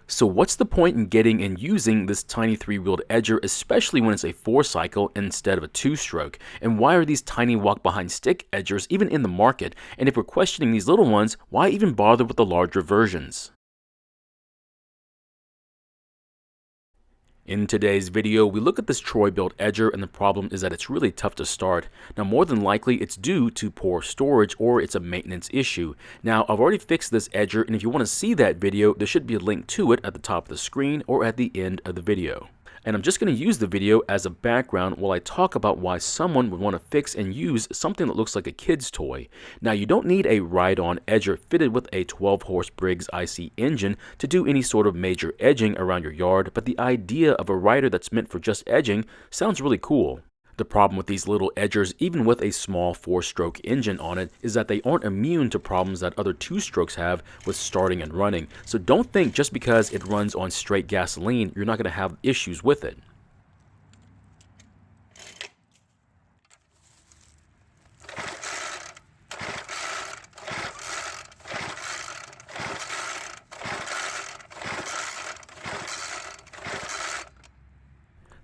So what's the point in getting and using this tiny 3-wheeled edger, especially when it's a 4-cycle instead of a 2-stroke? And why are these tiny walk-behind stick edgers even in the market? And if we're questioning these little ones, why even bother with the larger versions? In today's video, we look at this Troy-Bilt edger, and the problem is that it's really tough to start. Now, more than likely, it's due to poor storage or it's a maintenance issue. Now, I've already fixed this edger, and if you want to see that video, there should be a link to it at the top of the screen or at the end of the video. And I'm just going to use the video as a background while I talk about why someone would want to fix and use something that looks like a kid's toy. Now, you don't need a ride-on edger fitted with a 12-horse Briggs IC engine to do any sort of major edging around your yard, but the idea of a rider that's meant for just edging sounds really cool. The problem with these little edgers, even with a small 4-stroke engine on it, is that they aren't immune to problems that other 2-strokes have with starting and running. So don't think just because it runs on straight gasoline, you're not going to have issues with it.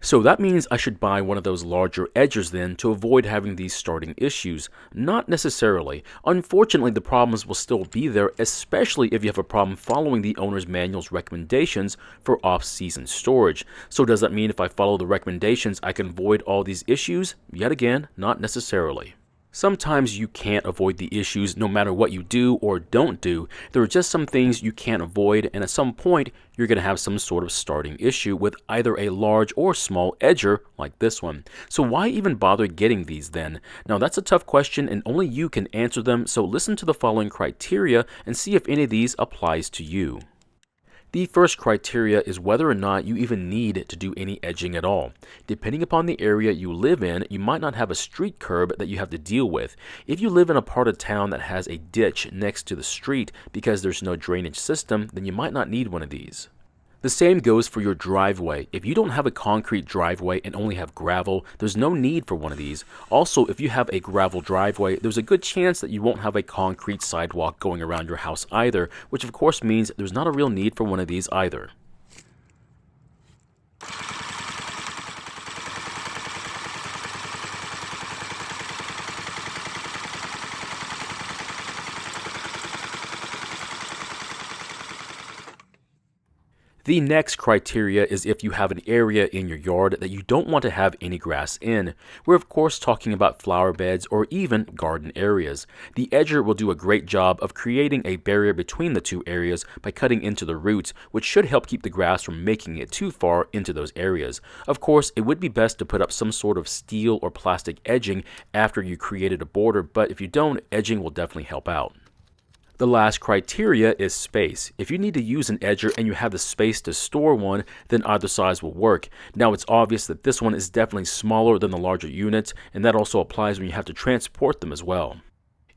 So that means I should buy one of those larger edgers then to avoid having these starting issues. Not necessarily. Unfortunately, the problems will still be there, especially if you have a problem following the owner's manual's recommendations for off-season storage. So does that mean if I follow the recommendations, I can avoid all these issues? Yet again, not necessarily. Sometimes you can't avoid the issues no matter what you do or don't do. There are just some things you can't avoid, and at some point, you're going to have some sort of starting issue with either a large or small edger like this one. So why even bother getting these then? Now that's a tough question and only you can answer them, so listen to the following criteria and see if any of these applies to you. The first criteria is whether or not you even need to do any edging at all. Depending upon the area you live in, you might not have a street curb that you have to deal with. If you live in a part of town that has a ditch next to the street because there's no drainage system, then you might not need one of these. The same goes for your driveway. If you don't have a concrete driveway and only have gravel, there's no need for one of these. Also, if you have a gravel driveway, there's a good chance that you won't have a concrete sidewalk going around your house either, which of course means there's not a real need for one of these either. The next criteria is if you have an area in your yard that you don't want to have any grass in. We're of course talking about flower beds or even garden areas. The edger will do a great job of creating a barrier between the two areas by cutting into the roots, which should help keep the grass from making it too far into those areas. Of course, it would be best to put up some sort of steel or plastic edging after you created a border, but if you don't, edging will definitely help out. The last criteria is space. If you need to use an edger and you have the space to store one, then either size will work. Now it's obvious that this one is definitely smaller than the larger units, and that also applies when you have to transport them as well.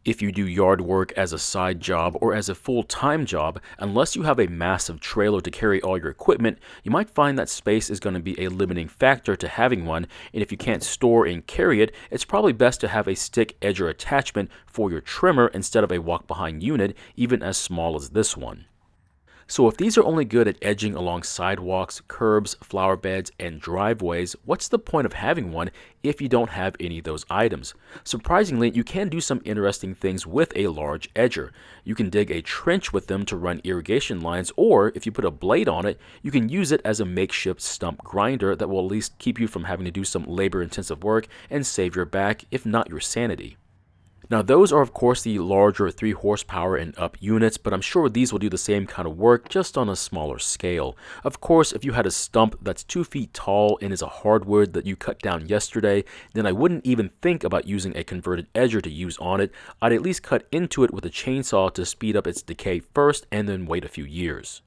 If you do yard work as a side job or as a full-time job, unless you have a massive trailer to carry all your equipment, you might find that space is going to be a limiting factor to having one, and if you can't store and carry it, it's probably best to have a stick edger attachment for your trimmer instead of a walk-behind unit, even as small as this one. So if these are only good at edging along sidewalks, curbs, flower beds, and driveways, what's the point of having one if you don't have any of those items? Surprisingly, you can do some interesting things with a large edger. You can dig a trench with them to run irrigation lines, or if you put a blade on it, you can use it as a makeshift stump grinder that will at least keep you from having to do some labor-intensive work and save your back, if not your sanity. Now those are of course the larger 3 horsepower and up units, but I'm sure these will do the same kind of work just on a smaller scale. Of course, if you had a stump that's 2 feet tall and is a hardwood that you cut down yesterday, then I wouldn't even think about using a converted edger to use on it. I'd at least cut into it with a chainsaw to speed up its decay first and then wait a few years.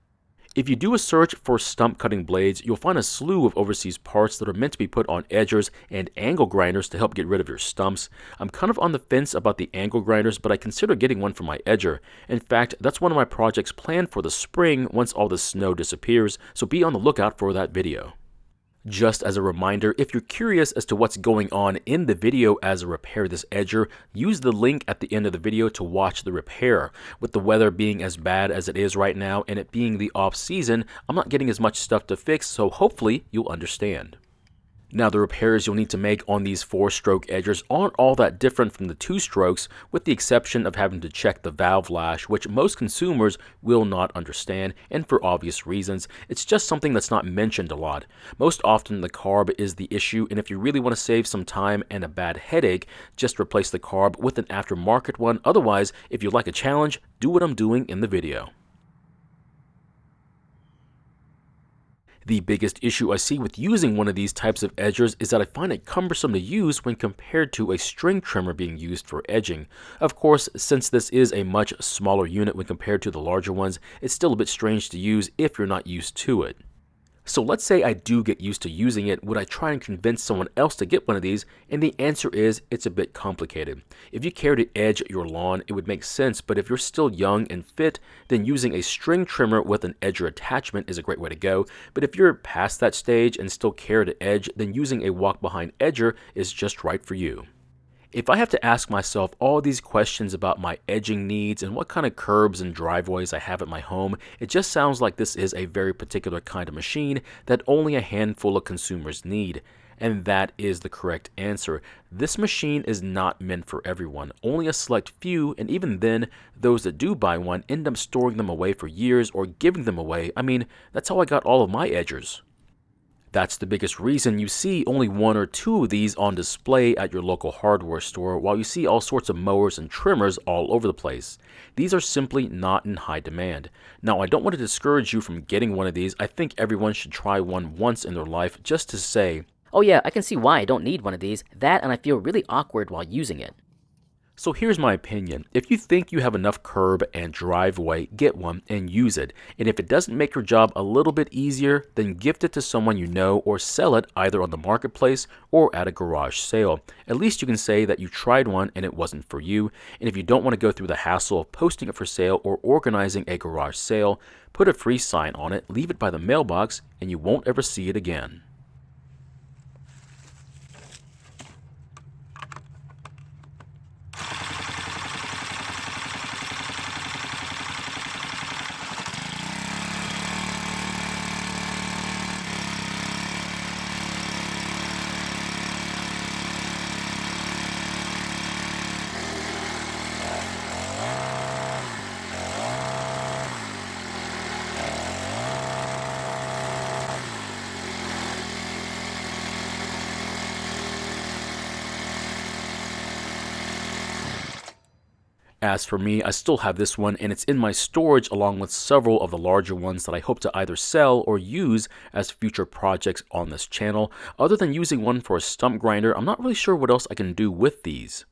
If you do a search for stump cutting blades, you'll find a slew of overseas parts that are meant to be put on edgers and angle grinders to help get rid of your stumps. I'm kind of on the fence about the angle grinders, but I consider getting one for my edger. In fact, that's one of my projects planned for the spring once all the snow disappears, so be on the lookout for that video. Just as a reminder, if you're curious as to what's going on in the video as I repair this edger, use the link at the end of the video to watch the repair. With the weather being as bad as it is right now and it being the off season, I'm not getting as much stuff to fix, so hopefully you'll understand. Now, the repairs you'll need to make on these 4-stroke edgers aren't all that different from the 2-strokes, with the exception of having to check the valve lash, which most consumers will not understand, and for obvious reasons. It's just something that's not mentioned a lot. Most often, the carb is the issue, and if you really want to save some time and a bad headache, just replace the carb with an aftermarket one. Otherwise, if you like a challenge, do what I'm doing in the video. The biggest issue I see with using one of these types of edgers is that I find it cumbersome to use when compared to a string trimmer being used for edging. Of course, since this is a much smaller unit when compared to the larger ones, it's still a bit strange to use if you're not used to it. So let's say I do get used to using it, would I try and convince someone else to get one of these? And the answer is, it's a bit complicated. If you care to edge your lawn, it would make sense, but if you're still young and fit, then using a string trimmer with an edger attachment is a great way to go. But if you're past that stage and still care to edge, then using a walk-behind edger is just right for you. If I have to ask myself all these questions about my edging needs and what kind of curbs and driveways I have at my home, it just sounds like this is a very particular kind of machine that only a handful of consumers need. And that is the correct answer. This machine is not meant for everyone. Only a select few, and even then, those that do buy one end up storing them away for years or giving them away. I mean, that's how I got all of my edgers. That's the biggest reason you see only 1 or 2 of these on display at your local hardware store, while you see all sorts of mowers and trimmers all over the place. These are simply not in high demand. Now, I don't want to discourage you from getting one of these. I think everyone should try one once in their life just to say, "Oh yeah, I can see why I don't need one of these. That and I feel really awkward while using it." So here's my opinion. If you think you have enough curb and driveway, get one and use it. And if it doesn't make your job a little bit easier, then gift it to someone you know or sell it either on the marketplace or at a garage sale. At least you can say that you tried one and it wasn't for you. And if you don't want to go through the hassle of posting it for sale or organizing a garage sale, put a free sign on it, leave it by the mailbox, and you won't ever see it again. As for me, I still have this one and it's in my storage along with several of the larger ones that I hope to either sell or use as future projects on this channel. Other than using one for a stump grinder, I'm not really sure what else I can do with these.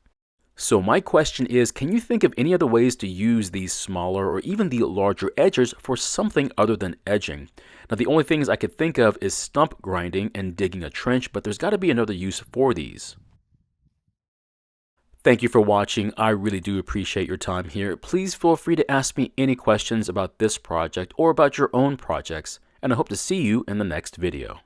So my question is, can you think of any other ways to use these smaller or even the larger edgers for something other than edging? Now, the only things I could think of is stump grinding and digging a trench, but there's got to be another use for these. Thank you for watching. I really do appreciate your time here. Please feel free to ask me any questions about this project or about your own projects, and I hope to see you in the next video.